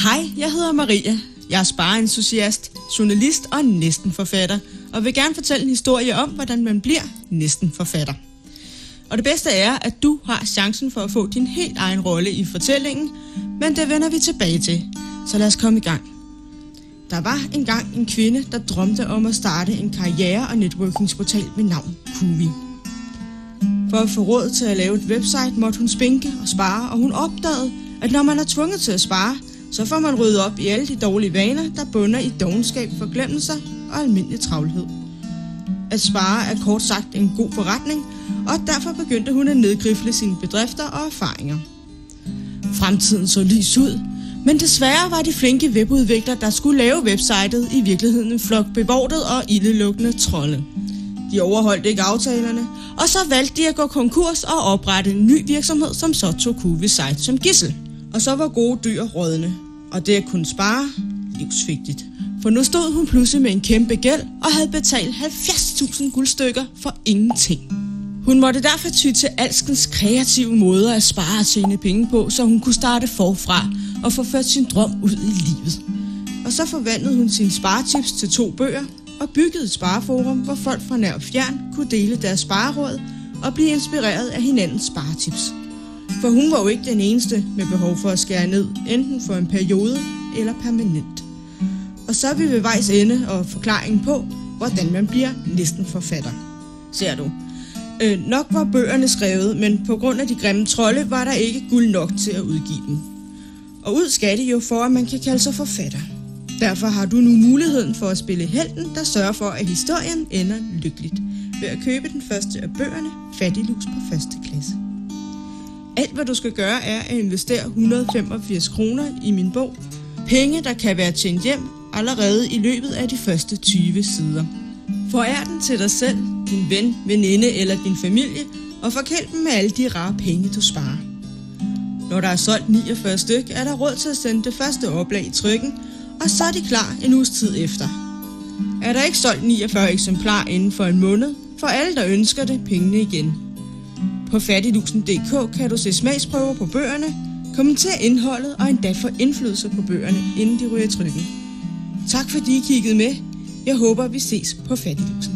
Hej, jeg hedder Maria. Jeg er spareentusiast, journalist og næsten forfatter, og vil gerne fortælle en historie om, hvordan man bliver næsten forfatter. Og det bedste er, at du har chancen for at få din helt egen rolle i fortællingen, men det vender vi tilbage til. Så lad os komme i gang. Der var engang en kvinde, der drømte om at starte en karriere- og networkingsportal med navn Kuvi. For at få råd til at lave et website, måtte hun spinke og spare, og hun opdagede, at når man er tvunget til at spare, så får man ryddet op i alle de dårlige vaner, der bunder i dovenskab, forglemmelser og almindelig travlhed. At spare er kort sagt en god forretning, og derfor begyndte hun at nedgrifle sine bedrifter og erfaringer. Fremtiden så lys ud, men desværre var de flinke webudviklere, der skulle lave websitet, i virkeligheden en flok bevortede og ildelugtende trolde. De overholdt ikke aftalerne, og så valgte de at gå konkurs og oprette en ny virksomhed, som så tog Kuvis site som gidsel. Og så var gode dyr rådne, og det at kunne spare livsvigtigt. For nu stod hun pludselig med en kæmpe gæld og havde betalt 70.000 guldstykker for ingenting. Hun måtte derfor ty til alskens kreative måder at spare og tjene penge på, så hun kunne starte forfra og få ført sin drøm ud i livet. Og så forvandlede hun sine sparetips til 2 bøger og byggede et spareforum, hvor folk fra nær og fjern kunne dele deres spareråd og blive inspireret af hinandens sparetips. For hun var jo ikke den eneste med behov for at skære ned, enten for en periode eller permanent. Og så er vi ved vejs ende og forklaringen på, hvordan man bliver næsten forfatter. Ser du? Nok var bøgerne skrevet, men på grund af de grimme trolde var der ikke guld nok til at udgive dem. Og ud skal det jo for, at man kan kalde sig forfatter. Derfor har du nu muligheden for at spille helten, der sørger for, at historien ender lykkeligt, ved at købe den første af bøgerne, Fattiglus på første klasse. Alt hvad du skal gøre er at investere 185 kroner i min bog. Penge, der kan være tjent hjem allerede i løbet af de første 20 sider. Forær den til dig selv, din ven, veninde eller din familie, og forkæld dem med alle de rare penge, du sparer. Når der er solgt 49 styk, er der råd til at sende det første oplag i trykken, og så er de klar en uges tid efter. Er der ikke solgt 49 eksemplarer inden for en måned, får alle, der ønsker det, pengene igen. På fattiglusen.dk kan du se smagsprøver på bøgerne, kommentere indholdet og endda få indflydelse på bøgerne, inden de ryger i trykken. Tak fordi I kiggede med. Jeg håber, vi ses på Fattiglusen.